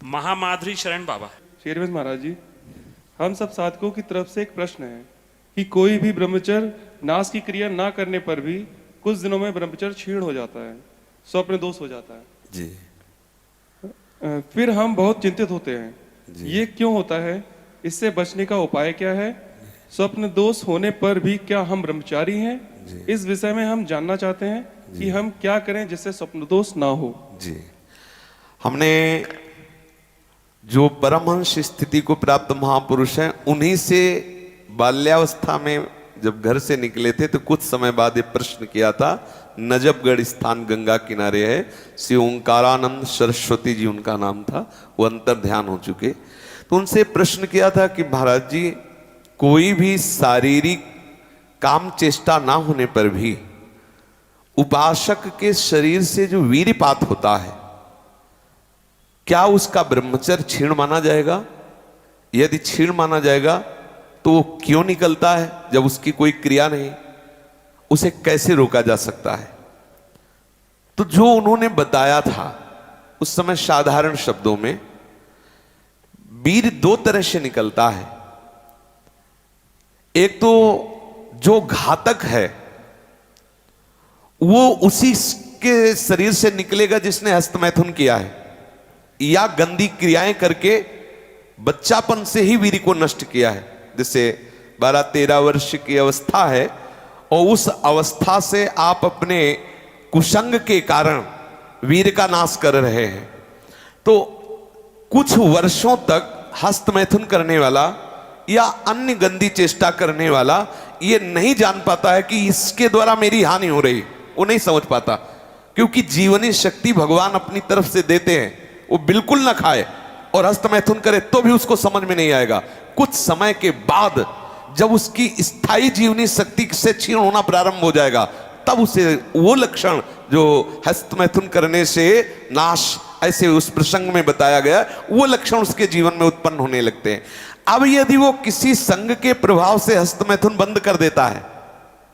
महामाधुरी शरण बाबा। शेरविंद महाराज जी, हम सब साधकों की तरफ से एक प्रश्न है कि कोई भी ब्रह्मचर्य नाश की क्रिया ना करने पर भी कुछ दिनों में ब्रह्मचर्य क्षीण हो जाता है, स्वप्न दोष हो जाता है जी। फिर हम बहुत चिंतित होते हैं, जी। ये क्यों होता है? इससे बचने का उपाय क्या है? स्वप्न दोष होने पर भी क्या हम ब्रह्मचारी हैं? इस विषय में हम जानना चाहते हैं कि हम क्या करें जिससे स्वप्न दोष ना हो। जी, हमने जो परमहंस स्थिति को प्राप्त महापुरुष हैं उन्हीं से बाल्यावस्था में जब घर से निकले थे तो कुछ समय बाद ये प्रश्न किया था। नजबगढ़ स्थान गंगा किनारे है, श्री ओंकारानंद सरस्वती जी उनका नाम था, वो अंतर ध्यान हो चुके। तो उनसे प्रश्न किया था कि महाराज जी, कोई भी शारीरिक काम चेष्टा ना होने पर भी उपासक के शरीर से जो वीर्यपात होता है, क्या उसका ब्रह्मचर्य क्षीण माना जाएगा? यदि क्षीण माना जाएगा तो वो क्यों निकलता है जब उसकी कोई क्रिया नहीं? उसे कैसे रोका जा सकता है? तो जो उन्होंने बताया था उस समय साधारण शब्दों में, वीर्य दो तरह से निकलता है। एक तो जो घातक है वो उसी के शरीर से निकलेगा जिसने हस्तमैथुन किया है या गंदी क्रियाएं करके बच्चापन से ही वीर्य को नष्ट किया है। जैसे 12-13 वर्ष की अवस्था है और उस अवस्था से आप अपने कुसंग के कारण वीर्य का नाश कर रहे हैं, तो कुछ वर्षों तक हस्तमैथुन करने वाला या अन्य गंदी चेष्टा करने वाला ये नहीं जान पाता है कि इसके द्वारा मेरी हानि हो रही, वो नहीं समझ पाता, क्योंकि जीवनी शक्ति भगवान अपनी तरफ से देते हैं। वो बिल्कुल ना खाए और हस्तमैथुन करे तो भी उसको समझ में नहीं आएगा। कुछ समय के बाद जब उसकी स्थायी जीवनी शक्ति से क्षीण होना प्रारंभ हो जाएगा, तब उसे वो लक्षण जो हस्तमैथुन करने से नाश ऐसे उस प्रसंग में बताया गया, वो लक्षण उसके जीवन में उत्पन्न होने लगते हैं। अब यदि वो किसी संग के प्रभाव से हस्तमैथुन बंद कर देता है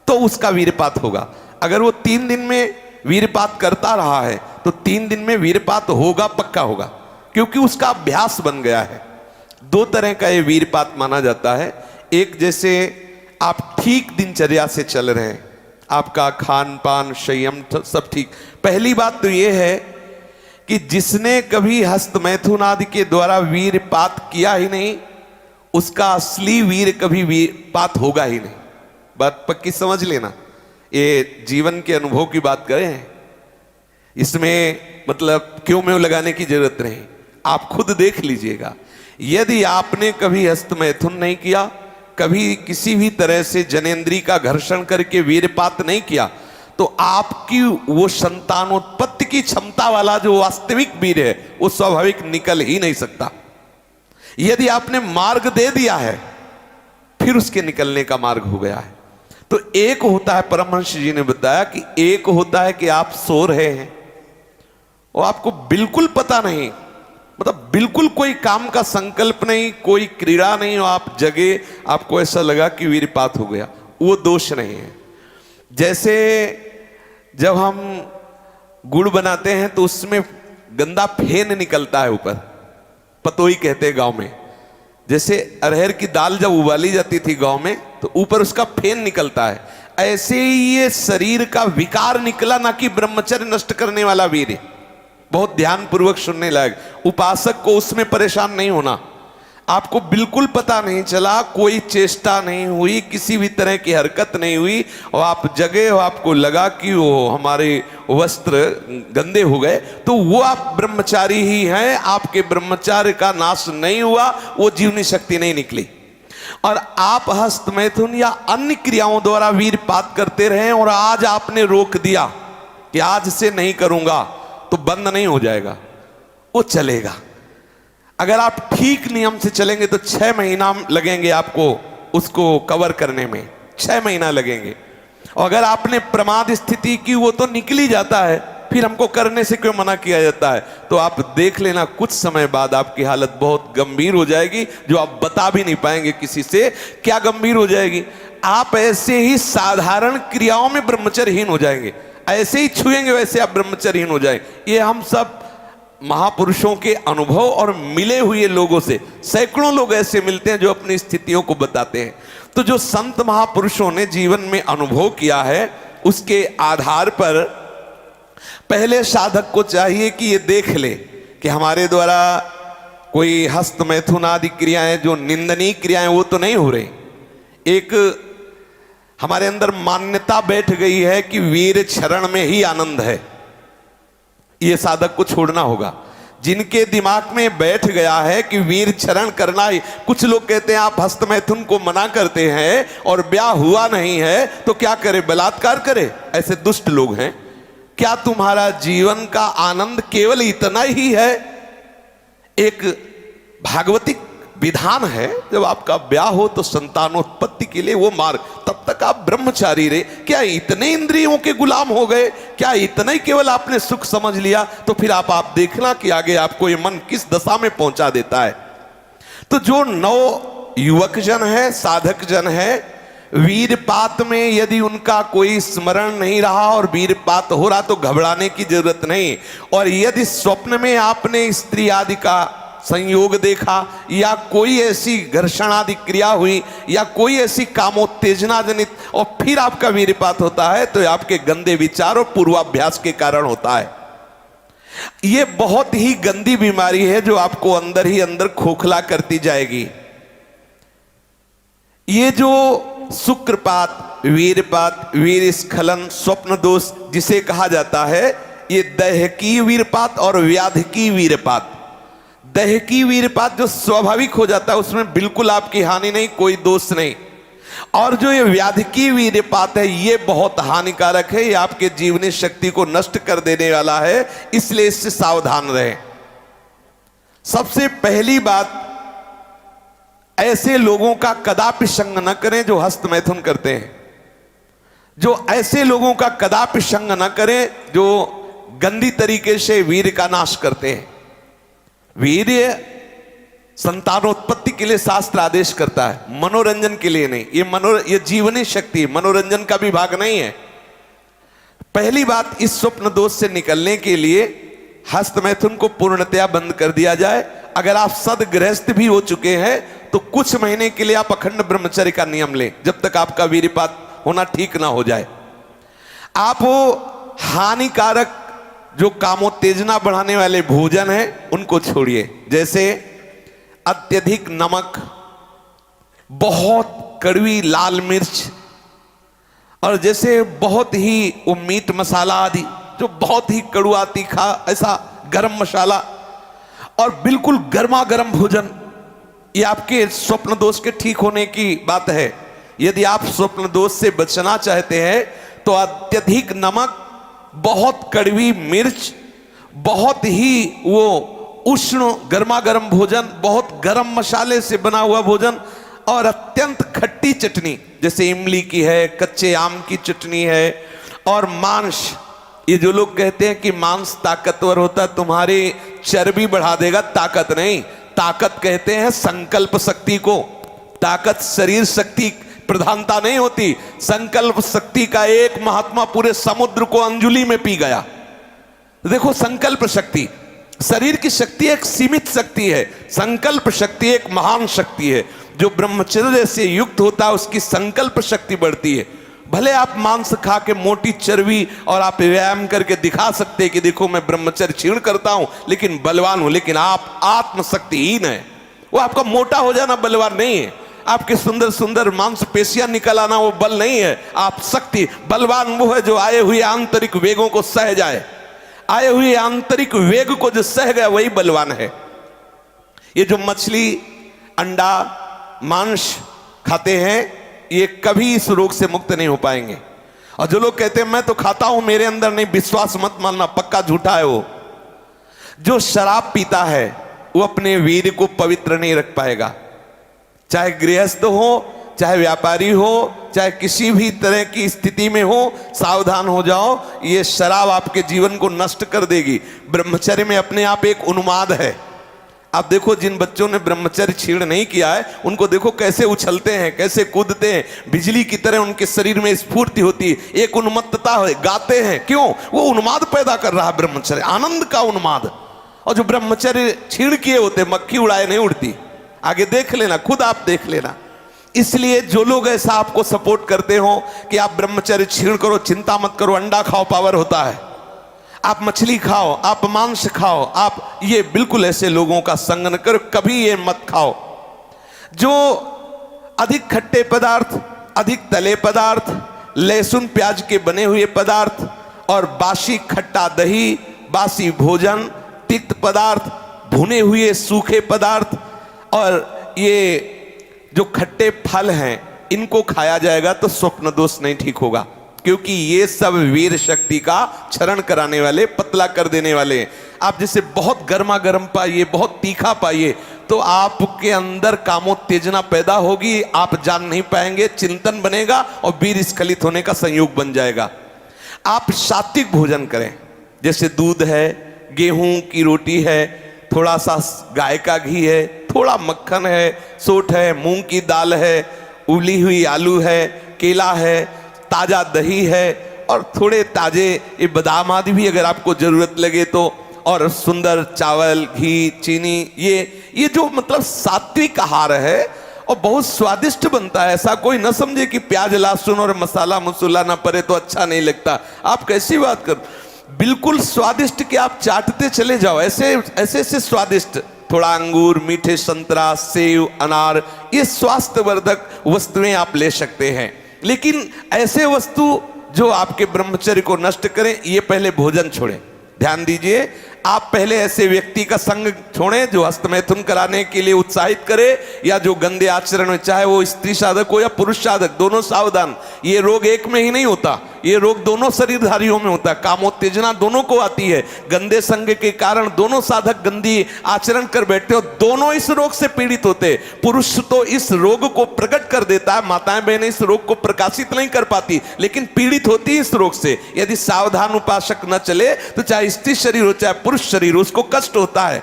तो उसका वीर्यपात होगा। अगर वो 3 दिन में वीर्यपात करता रहा है तो 3 दिन में वीर्यपात होगा, पक्का होगा, क्योंकि उसका अभ्यास बन गया है। 2 तरह का ये वीर्यपात माना जाता है। एक, जैसे आप ठीक दिनचर्या से चल रहे हैं, आपका खान पान संयम सब ठीक। पहली बात तो ये है कि जिसने कभी हस्तमैथुन आदि के द्वारा वीर्यपात किया ही नहीं, उसका असली वीर्य कभी वीर्यपात होगा ही नहीं। बात पक्की समझ लेना, ये जीवन के अनुभव की बात करें, इसमें मतलब क्यों में लगाने की जरूरत नहीं, आप खुद देख लीजिएगा। यदि आपने कभी हस्तमैथुन नहीं किया, कभी किसी भी तरह से जनेंद्री का घर्षण करके वीर्यपात नहीं किया, तो आपकी वो संतानोत्पत्ति की क्षमता वाला जो वास्तविक वीर्य है वो स्वाभाविक निकल ही नहीं सकता। यदि आपने मार्ग दे दिया है फिर उसके निकलने का मार्ग हो गया है। तो एक होता है, परमहंस जी ने बताया कि एक होता है कि आप सो रहे हैं और आपको बिल्कुल पता नहीं, मतलब बिल्कुल कोई काम का संकल्प नहीं, कोई क्रीड़ा नहीं, और आप जगे, आपको ऐसा लगा कि वीर्यपात हो गया, वो दोष नहीं है। जैसे जब हम गुड़ बनाते हैं तो उसमें गंदा फेन निकलता है ऊपर, पतोई कहते हैं गांव में। जैसे अरहर की दाल जब उबाली जाती थी गांव में तो ऊपर उसका फेन निकलता है, ऐसे ही ये शरीर का विकार निकला, ना कि ब्रह्मचर्य नष्ट करने वाला वीर्य। बहुत ध्यान पूर्वक सुनने लायक। उपासक को उसमें परेशान नहीं होना। आपको बिल्कुल पता नहीं चला, कोई चेष्टा नहीं हुई, किसी भी तरह की हरकत नहीं हुई, और आप जगे हो, आपको लगा कि वो हमारे वस्त्र गंदे हो गए, तो वो आप ब्रह्मचारी ही हैं। आपके ब्रह्मचार्य का नाश नहीं हुआ, वो जीवनी शक्ति नहीं निकली। और आप हस्तमैथुन या अन्य क्रियाओं द्वारा वीर्यपात करते रहे और आज आपने रोक दिया कि आज से नहीं करूंगा, तो बंद नहीं हो जाएगा, वो चलेगा। अगर आप ठीक नियम से चलेंगे तो 6 महीना लगेंगे आपको उसको कवर करने में, 6 महीना लगेंगे। और अगर आपने प्रमाद स्थिति की, वो तो निकल ही जाता है, फिर हमको करने से क्यों मना किया जाता है? तो आप देख लेना, कुछ समय बाद आपकी हालत बहुत गंभीर हो जाएगी, जो आप बता भी नहीं पाएंगे किसी से। क्या गंभीर हो जाएगी? आप ऐसे ही साधारण क्रियाओं में ब्रह्मचर्यहीन हो जाएंगे, ऐसे ही छुएंगे वैसे आप ब्रह्मचर्यहीन हो जाएंगे। ये हम सब महापुरुषों के अनुभव और मिले हुए लोगों से, सैकड़ों लोग ऐसे मिलते हैं जो अपनी स्थितियों को बताते हैं। तो जो संत महापुरुषों ने जीवन में अनुभव किया है, उसके आधार पर पहले साधक को चाहिए कि ये देख ले कि हमारे द्वारा कोई हस्त मैथुन आदि क्रियाएं, जो निंदनीय क्रियाएं, वो तो नहीं हो रही। एक हमारे अंदर मान्यता बैठ गई है कि वीर क्षरण में ही आनंद है। ये साधक को छोड़ना होगा। जिनके दिमाग में बैठ गया है कि वीर क्षरण करना ही, कुछ लोग कहते हैं आप हस्त मैथुन को मना करते हैं और ब्याह हुआ नहीं है तो क्या करे, बलात्कार करे, ऐसे दुष्ट लोग हैं। क्या तुम्हारा जीवन का आनंद केवल इतना ही है? एक भागवतिक विधान है, जब आपका ब्याह हो तो संतानोत्पत्ति के लिए वो मार्ग, तब तक आप ब्रह्मचारी रहे। क्या इतने इंद्रियों के गुलाम हो गए? क्या इतना ही केवल आपने सुख समझ लिया? तो फिर आप देखना कि आगे आपको ये मन किस दशा में पहुंचा देता है। तो जो नव युवक जन है, साधक जन है, वीरपात में यदि उनका कोई स्मरण नहीं रहा और वीरपात हो रहा तो घबराने की जरूरत नहीं। और यदि स्वप्न में आपने स्त्री आदि का संयोग देखा या कोई ऐसी घर्षण आदि क्रिया हुई या कोई ऐसी कामोत्तेजना जनित और फिर आपका वीरपात होता है, तो आपके गंदे विचार और पूर्वाभ्यास के कारण होता है। यह बहुत ही गंदी बीमारी है जो आपको अंदर ही अंदर खोखला करती जाएगी। ये जो शुक्रपात, वीरपात, वीर स्खलन, स्वप्न दोष जिसे कहा जाता है, ये दैहिकी वीरपात और व्याधिकी वीरपात। दैहिकी वीरपात जो स्वाभाविक हो जाता है, उसमें बिल्कुल आपकी हानि नहीं, कोई दोष नहीं। और जो ये व्याधिकी वीरपात है, ये बहुत हानिकारक है, ये आपके जीवनी शक्ति को नष्ट कर देने वाला है, इसलिए इससे सावधान रहें। सबसे पहली बात, ऐसे लोगों का कदापि संग न करें जो हस्त मैथुन करते हैं। जो ऐसे लोगों का कदापि संग न करें जो गंदी तरीके से वीर का नाश करते हैं। वीर संतानोत्पत्ति के लिए शास्त्र आदेश करता है, मनोरंजन के लिए नहीं। ये जीवनी शक्ति है, मनोरंजन का भी भाग नहीं है। पहली बात, इस स्वप्न दोष से निकलने के लिए हस्त मैथुन को पूर्णतया बंद कर दिया जाए। अगर आप सदगृहस्थ भी हो चुके हैं तो कुछ महीने के लिए आप अखंड ब्रह्मचर्य का नियम लें, जब तक आपका वीरपात होना ठीक ना हो जाए। आप वो हानिकारक जो कामोत्तेजना बढ़ाने वाले भोजन हैं उनको छोड़िए, जैसे अत्यधिक नमक, बहुत कड़वी लाल मिर्च, और जैसे बहुत ही वो मीट मसाला आदि जो बहुत ही कड़वा तीखा, ऐसा गरम मसाला, और बिल्कुल गर्मा गर्म भोजन। ये आपके स्वप्न दोष के ठीक होने की बात है। यदि आप स्वप्न दोष से बचना चाहते हैं तो अत्यधिक नमक, बहुत कड़वी मिर्च, बहुत ही वो उष्ण गर्मा गर्म भोजन, बहुत गर्म मसाले से बना हुआ भोजन, और अत्यंत खट्टी चटनी, जैसे इमली की है, कच्चे आम की चटनी है, और मांस। ये जो लोग कहते हैं कि मांस ताकतवर होता है, तुम्हारी चर्बी बढ़ा देगा, ताकत नहीं। ताकत कहते हैं संकल्प शक्ति को। ताकत शरीर शक्ति प्रधानता नहीं होती। संकल्प शक्ति का एक महात्मा पूरे समुद्र को अंजुलि में पी गया। देखो, संकल्प शक्ति, शरीर की शक्ति एक सीमित शक्ति है, संकल्प शक्ति एक महान शक्ति है। जो ब्रह्मचर्य से युक्त होता है उसकी संकल्प शक्ति बढ़ती है। भले आप मांस खा के मोटी चर्बी और आप व्यायाम करके दिखा सकते हैं कि देखो मैं ब्रह्मचर्य क्षीण करता हूं लेकिन बलवान हूं, लेकिन आप आत्मशक्तिहीन है। वो आपका मोटा हो जाना बलवान नहीं है, आपके सुंदर सुंदर मांसपेशियां निकल आना वो बल नहीं है। आप शक्ति, बलवान वो है जो आए हुए आंतरिक वेगों को सह जाए। आए हुए आंतरिक वेग को जो सह गया वही बलवान है। ये जो मछली, अंडा, मांस खाते हैं, ये कभी इस रोग से मुक्त नहीं हो पाएंगे। और जो लोग कहते हैं मैं तो खाता हूं, मेरे अंदर नहीं, विश्वास मत मानना, पक्का झूठा है। वो जो शराब पीता है वो अपने वीर को पवित्र नहीं रख पाएगा। चाहे गृहस्थ हो, चाहे व्यापारी हो, चाहे किसी भी तरह की स्थिति में हो, सावधान हो जाओ, ये शराब आपके जीवन को नष्ट कर देगी। ब्रह्मचर्य में अपने आप एक उन्माद है। आप देखो, जिन बच्चों ने ब्रह्मचर्य क्षीण नहीं किया है उनको देखो कैसे उछलते हैं, कैसे कूदते हैं, बिजली की तरह उनके शरीर में स्फूर्ति होती है, एक उन्मत्तता है, गाते हैं। क्यों? वो उन्माद पैदा कर रहा है ब्रह्मचर्य, आनंद का उन्माद। और जो ब्रह्मचर्य छीण किए होते, मक्खी उड़ाए नहीं उड़ती। आगे देख लेना, खुद आप देख लेना। इसलिए जो लोग ऐसा आपको सपोर्ट करते हो कि आप ब्रह्मचर्य छीण करो, चिंता मत करो, अंडा खाओ पावर होता है, आप मछली खाओ, आप मांस खाओ, आप ये बिल्कुल ऐसे लोगों का संग न करो, कभी ये मत खाओ। जो अधिक खट्टे पदार्थ, अधिक तले पदार्थ, लहसुन प्याज के बने हुए पदार्थ और बासी खट्टा दही, बासी भोजन, तिक्त पदार्थ, भुने हुए सूखे पदार्थ और ये जो खट्टे फल हैं, इनको खाया जाएगा तो स्वप्न दोष नहीं ठीक होगा, क्योंकि ये सब वीर शक्ति का क्षरण कराने वाले, पतला कर देने वाले। आप जैसे बहुत गर्मा गर्म पाइए, बहुत तीखा पाइए, तो आपके अंदर कामोत्तेजना पैदा होगी, आप जान नहीं पाएंगे, चिंतन बनेगा और वीर स्खलित होने का संयोग बन जाएगा। आप सात्विक भोजन करें, जैसे दूध है, गेहूं की रोटी है, थोड़ा सा गाय का घी है, थोड़ा मक्खन है, सोठ है, मूंग की दाल है, उबली हुई आलू है, केला है, ताजा दही है और थोड़े ताजे ये बादाम आदि भी अगर आपको जरूरत लगे तो, और सुंदर चावल, घी, चीनी, ये जो मतलब सात्विक आहार है और बहुत स्वादिष्ट बनता है। ऐसा कोई ना समझे कि प्याज लहसुन और मसाला मसूला ना पड़े तो अच्छा नहीं लगता। आप कैसी बात कर, बिल्कुल स्वादिष्ट कि आप चाटते चले जाओ, ऐसे ऐसे स्वादिष्ट। थोड़ा अंगूर, मीठे संतरा, सेव, अनार, ये स्वास्थ्यवर्धक वस्तुएं आप ले सकते हैं। लेकिन ऐसे वस्तु जो आपके ब्रह्मचर्य को नष्ट करें, ये पहले भोजन छोड़ें। ध्यान दीजिए, आप पहले ऐसे व्यक्ति का संग छोड़ें जो हस्तमैथुन कराने के लिए उत्साहित करे, या जो गंदे आचरण में, चाहे वो स्त्री साधक हो या पुरुष साधक, दोनों सावधान। ये रोग एक में ही नहीं होता, ये रोग दोनों शरीरधारियों में होता है। कामोत्तेजना दोनों को आती है, गंदे संग के कारण दोनों साधक गंदी आचरण कर बैठते हो, दोनों इस रोग से पीड़ित होते। पुरुष तो इस रोग को प्रकट कर देता है, माताएं बहनें इस रोग को प्रकाशित नहीं कर पाती, लेकिन पीड़ित होती इस रोग से। यदि सावधान उपासक न चले तो चाहे स्त्री शरीर हो चाहे पुरुष शरीर, उसको कष्ट होता है।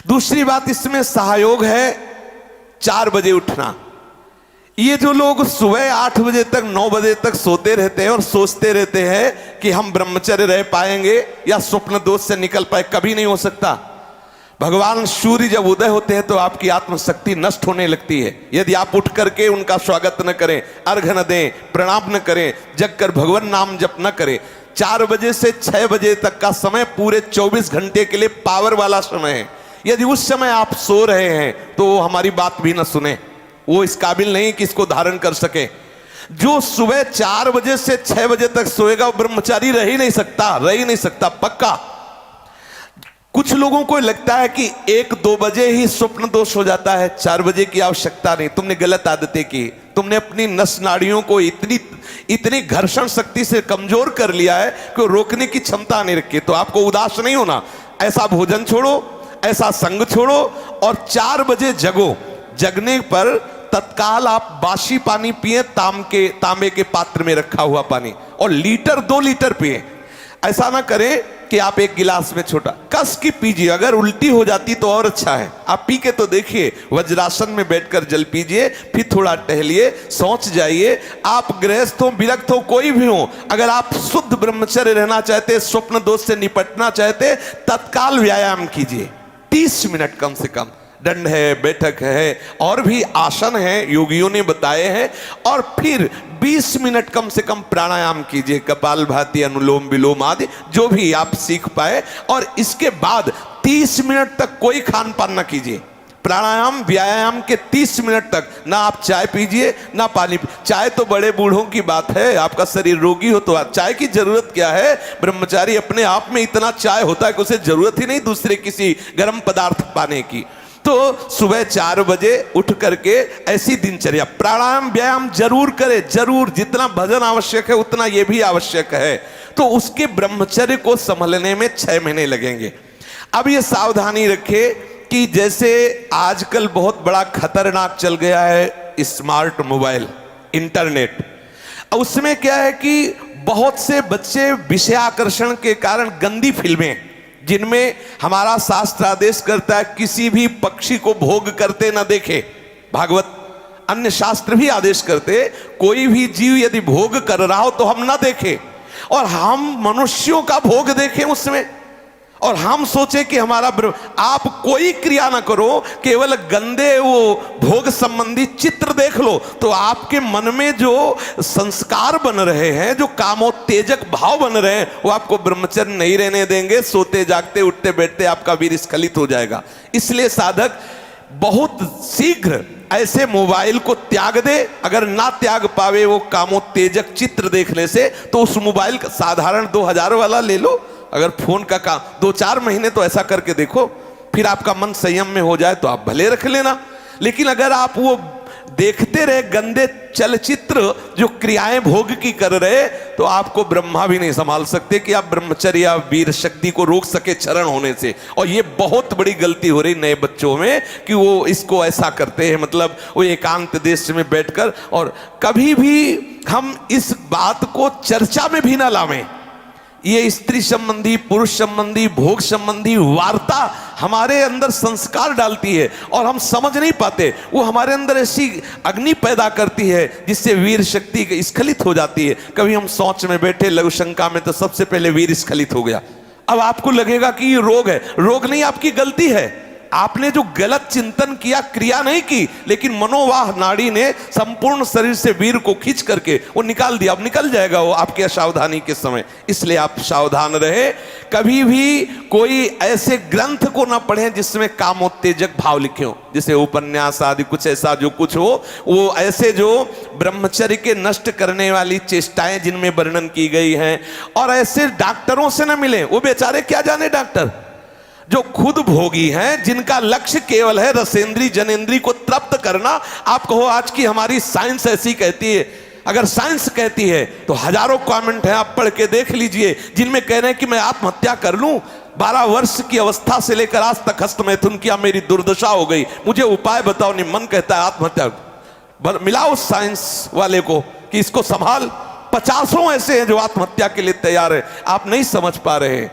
दूसरी बात इसमें सहयोग है 4 बजे उठना। ये जो लोग सुबह 8 बजे तक 9 बजे तक सोते रहते हैं और सोचते रहते हैं कि हम ब्रह्मचर्य रह पाएंगे या स्वप्न दोष से निकल पाए, कभी नहीं हो सकता। भगवान सूर्य जब उदय होते हैं तो आपकी आत्मशक्ति नष्ट होने लगती है। यदि आप उठ करके उनका स्वागत न करें, अर्घ्य न दें, प्रणाम न करें, जग कर भगवान नाम जप न करें। 4 बजे से 6 बजे तक का समय पूरे 24 घंटे के लिए पावर वाला समय है। यदि उस समय आप सो रहे हैं तो वो हमारी बात भी न सुने, वो इस काबिल नहीं कि इसको धारण कर सके। जो सुबह 4 बजे से 6 बजे तक सोएगा वो ब्रह्मचारी रह ही नहीं सकता पक्का। कुछ लोगों को लगता है कि 1-2 बजे ही स्वप्न दोष हो जाता है, 4 बजे की आवश्यकता नहीं। तुमने गलत आदतें की, तुमने अपनी नस नाड़ियों को इतनी घर्षण शक्ति से कमजोर कर लिया है कि रोकने की क्षमता नहीं रखी। तो आपको उदास नहीं होना, ऐसा भोजन छोड़ो, ऐसा संग छोड़ो और 4 बजे जगो। जगने पर तत्काल आप बासी पानी पिए, तांबे के पात्र में रखा हुआ पानी, और 1-2 लीटर पिए। ऐसा ना करें कि आप 1 गिलास में छोटा कस की पीजिए। अगर उल्टी हो जाती तो और अच्छा है, आप पी के तो देखिए। वज्रासन में बैठकर जल पीजिए, फिर थोड़ा टहलिए, सोच जाइए। आप गृहस्थ हो, विरक्त हो, कोई भी हो, अगर आप शुद्ध ब्रह्मचर्य रहना चाहते, स्वप्न दोष से निपटना चाहते, तत्काल व्यायाम कीजिए। 30 मिनट कम से कम। दंड है, बैठक है, और भी आसन है योगियों ने बताए हैं। और फिर 20 मिनट कम से कम प्राणायाम कीजिए, कपालभाति, अनुलोम विलोम आदि जो भी आप सीख पाए। और इसके बाद 30 मिनट तक कोई खान पान ना कीजिए। प्राणायाम व्यायाम के 30 मिनट तक ना आप चाय पीजिए ना पानी। चाय तो बड़े बूढ़ों की बात है, आपका शरीर रोगी हो तो चाय की जरूरत क्या है। ब्रह्मचारी अपने आप में इतना चाय होता है कि उसे जरूरत ही नहीं दूसरे किसी गर्म पदार्थ पाने की। तो सुबह 4 बजे उठ करके ऐसी दिनचर्या, प्राणायाम व्यायाम जरूर करें, जरूर। जितना भजन आवश्यक है उतना ये भी आवश्यक है। तो उसके ब्रह्मचर्य को संभलने में 6 महीने लगेंगे। अब ये सावधानी रखे कि जैसे आजकल बहुत बड़ा खतरनाक चल गया है स्मार्ट मोबाइल, इंटरनेट। उसमें क्या है कि बहुत से बच्चे विषय आकर्षण के कारण गंदी फिल्में, जिनमें हमारा शास्त्र आदेश करता है किसी भी पक्षी को भोग करते न देखे। भागवत अन्य शास्त्र भी आदेश करते, कोई भी जीव यदि भोग कर रहा हो तो हम ना देखें, और हम मनुष्यों का भोग देखें उसमें। और हम सोचे कि हमारा आप कोई क्रिया ना करो, केवल गंदे वो भोग संबंधी चित्र देख लो, तो आपके मन में जो संस्कार बन रहे हैं, जो कामोत्तेजक भाव बन रहे हैं, वो आपको ब्रह्मचर्य नहीं रहने देंगे। सोते जागते उठते बैठते आपका वीर स्खलित हो जाएगा। इसलिए साधक बहुत शीघ्र ऐसे मोबाइल को त्याग दे। अगर ना त्याग पावे वो कामोत्तेजक चित्र देखने से, तो उस मोबाइल का साधारण 2000 वाला ले लो। अगर फोन का काम 2-4 महीने तो ऐसा करके देखो, फिर आपका मन संयम में हो जाए तो आप भले रख लेना। लेकिन अगर आप वो देखते रहे गंदे चलचित्र जो क्रियाएं भोग की कर रहे, तो आपको ब्रह्मा भी नहीं संभाल सकते कि आप ब्रह्मचर्य या वीर शक्ति को रोक सके चरण होने से। और ये बहुत बड़ी गलती हो रही नए बच्चों में कि वो इसको ऐसा करते हैं, मतलब वो एकांत देश में बैठकर। और कभी भी हम इस बात को चर्चा में भी ना लावें। ये स्त्री संबंधी, पुरुष संबंधी, भोग संबंधी वार्ता हमारे अंदर संस्कार डालती है और हम समझ नहीं पाते। वो हमारे अंदर ऐसी अग्नि पैदा करती है जिससे वीर शक्ति स्खलित हो जाती है। कभी हम सोच में बैठे लघु शंका में, तो सबसे पहले वीर स्खलित हो गया। अब आपको लगेगा कि ये रोग है। रोग नहीं, आपकी गलती है। आपने जो गलत चिंतन किया, क्रिया नहीं की, लेकिन मनोवाह नाड़ी ने संपूर्ण शरीर से वीर को खींच करके वो निकाल दिया। अब निकल जाएगा वो आपके असावधानी के समय। इसलिए आप सावधान रहे। कभी भी कोई ऐसे ग्रंथ को ना पढ़ें जिसमें कामोत्तेजक भाव लिखे हो, जैसे उपन्यास आदि कुछ ऐसा जो कुछ हो, वो ऐसे जो ब्रह्मचर्य के नष्ट करने वाली चेष्टाएं जिनमें वर्णन की गई हैं। और ऐसे डॉक्टरों से ना मिले। वो बेचारे क्या जाने डॉक्टर, जो खुद भोगी हैं, जिनका लक्ष्य केवल है रसेंद्री जनेंद्री को तृप्त करना। आप कहो आज की हमारी साइंस ऐसी कहती है। अगर साइंस कहती है तो हजारों कमेंट हैं, आप पढ़ के देख लीजिए, जिनमें कह रहे हैं कि मैं आत्महत्या कर लूं। 12 वर्ष की अवस्था से लेकर आज तक हस्तमैथुन किया, मेरी दुर्दशा हो गई, मुझे उपाय बताओ। नहीं, मन कहता है आत्महत्या। मिलाओ साइंस वाले को कि इसको संभाल। 50 ऐसे हैं जो आत्महत्या के लिए तैयार है। आप नहीं समझ पा रहे।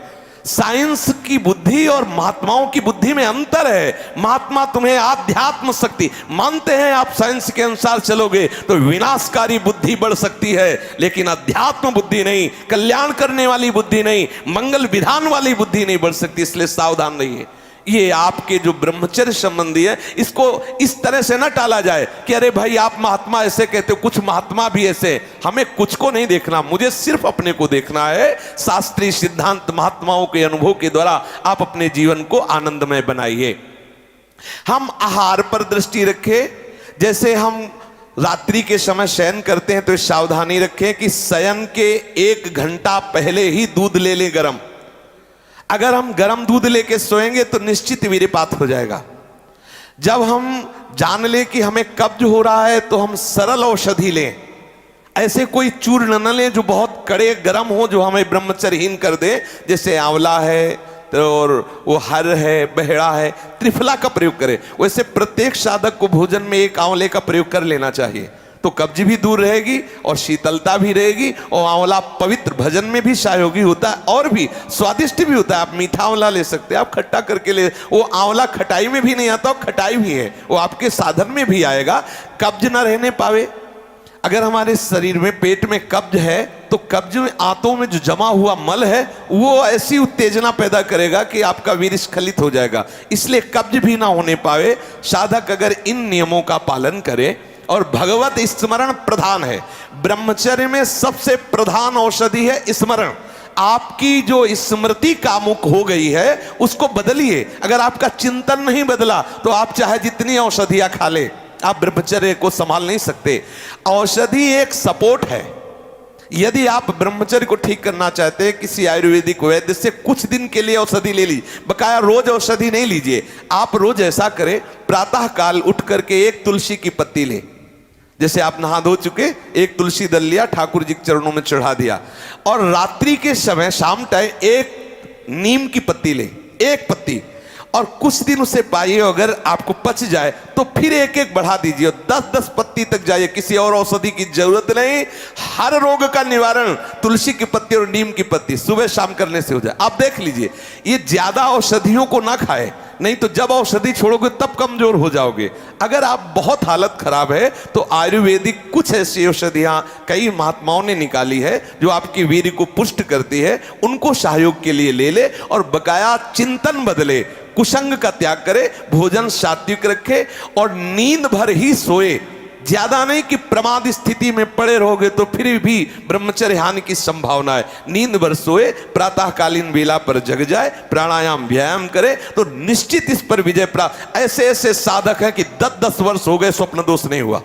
साइंस की बुद्धि और महात्माओं की बुद्धि में अंतर है। महात्मा तुम्हें आध्यात्म शक्ति मानते हैं। आप साइंस के अनुसार चलोगे तो विनाशकारी बुद्धि बढ़ सकती है, लेकिन अध्यात्म बुद्धि नहीं, कल्याण करने वाली बुद्धि नहीं, मंगल विधान वाली बुद्धि नहीं बढ़ सकती। इसलिए सावधान रहिए। ये आपके जो ब्रह्मचर्य संबंधी है, इसको इस तरह से ना टाला जाए कि अरे भाई आप महात्मा ऐसे कहते हो, कुछ महात्मा भी ऐसे। हमें कुछ को नहीं देखना, मुझे सिर्फ अपने को देखना है। शास्त्रीय सिद्धांत महात्माओं के अनुभव के द्वारा आप अपने जीवन को आनंदमय बनाइए। हम आहार पर दृष्टि रखें। जैसे हम रात्रि के समय शयन करते हैं तो सावधानी रखें कि शयन के 1 घंटा पहले ही दूध ले लें गरम। अगर हम गर्म दूध लेके सोएंगे तो निश्चित वीर्यपात हो जाएगा। जब हम जान लें कि हमें कब्ज हो रहा है तो हम सरल औषधि लें। ऐसे कोई चूर्ण न लें जो बहुत कड़े गर्म हो, जो हमें ब्रह्मचर्यहीन कर दे। जैसे आंवला है और वो हर है, बहेड़ा है, त्रिफला का प्रयोग करें। वैसे प्रत्येक साधक को भोजन में 1 आंवले का प्रयोग कर लेना चाहिए, तो कब्ज भी दूर रहेगी और शीतलता भी रहेगी। और आंवला पवित्र, भजन में भी सहयोगी होता है और भी स्वादिष्ट भी होता है। आप मीठा आंवला ले सकते हैं, आप खट्टा करके ले। वो आंवला खटाई में भी नहीं आता, खटाई भी है, वो आपके साधन में भी आएगा। कब्ज ना रहने पावे। अगर हमारे शरीर में, पेट में कब्ज है तो कब्ज में, आंतों में जो जमा हुआ मल है, वो ऐसी उत्तेजना पैदा करेगा कि आपका वीर स्खलित हो जाएगा। इसलिए कब्ज भी ना होने पावे। साधक अगर इन नियमों का पालन करे और भगवत स्मरण प्रधान है। ब्रह्मचर्य में सबसे प्रधान औषधि है स्मरण। आपकी जो स्मृति कामुक हो गई है उसको बदलिए। अगर आपका चिंतन नहीं बदला तो आप चाहे जितनी औषधियां खा ले, आप ब्रह्मचर्य को संभाल नहीं सकते। औषधि एक सपोर्ट है। यदि आप ब्रह्मचर्य को ठीक करना चाहते हैं, किसी आयुर्वेदिक वैद्य से कुछ दिन के लिए औषधि ले लीजिए। बकाया रोज औषधि नहीं लीजिए। आप रोज ऐसा करें, प्रातः काल उठ करके 1 तुलसी की पत्ती ले। जैसे आप नहा धो चुके, 1 तुलसी दल लिया, ठाकुर जी के चरणों में चढ़ा दिया। और रात्रि के समय शाम टाइम 1 नीम की पत्ती ले, 1 पत्ती, और कुछ दिन उसे पाइए, अगर आपको पच जाए तो फिर एक एक बढ़ा दीजिए और 10-10 पत्ती तक जाइए। किसी और औषधि की जरूरत नहीं। हर रोग का निवारण तुलसी की पत्ती और नीम की पत्ती सुबह शाम करने से हो जाए। आप देख लीजिए, ये ज्यादा औषधियों को ना खाए, नहीं तो जब औषधि छोड़ोगे तब कमजोर हो जाओगे। अगर आप बहुत हालत खराब है तो आयुर्वेदिक कुछ ऐसी औषधियां कई महात्माओं ने निकाली है जो आपकी वीर्य को पुष्ट करती है, उनको सहयोग के लिए ले ले और बकाया चिंतन बदले, कुसंग का त्याग करे, भोजन सात्विक रखे और नींद भर ही सोए। ज्यादा नहीं कि प्रमाद स्थिति में पड़े रहोगे तो फिर भी ब्रह्मचर्य हानि की संभावना है। नींद भर सोए, प्रातःकालीन वेला पर जग जाए, प्राणायाम व्यायाम करे तो निश्चित इस पर विजय प्राप्त। ऐसे ऐसे साधक हैं कि 10-10 वर्ष हो गए स्वप्न दोष नहीं हुआ,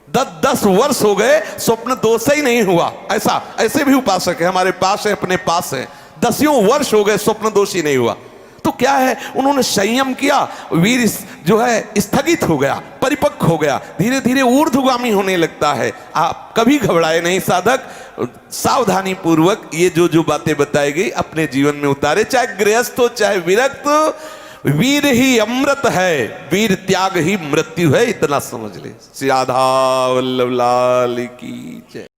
10-10 वर्ष हो गए स्वप्न दोष ही नहीं हुआ। ऐसे भी उपासक है हमारे पास है, अपने पास है, 10 वर्ष हो गए स्वप्न दोष ही नहीं हुआ। तो क्या है, उन्होंने संयम किया, वीर जो है स्थगित हो गया, परिपक्व हो गया, धीरे धीरे ऊर्ध्वगामी होने लगता है। आप कभी घबराए नहीं साधक, सावधानी पूर्वक ये जो बातें बताई गई अपने जीवन में उतारे, चाहे गृहस्थ हो चाहे विरक्त हो। वीर ही अमृत है, वीर त्याग ही मृत्यु है, इतना समझ ले। श्री राधा वल्लभ लाल की जय।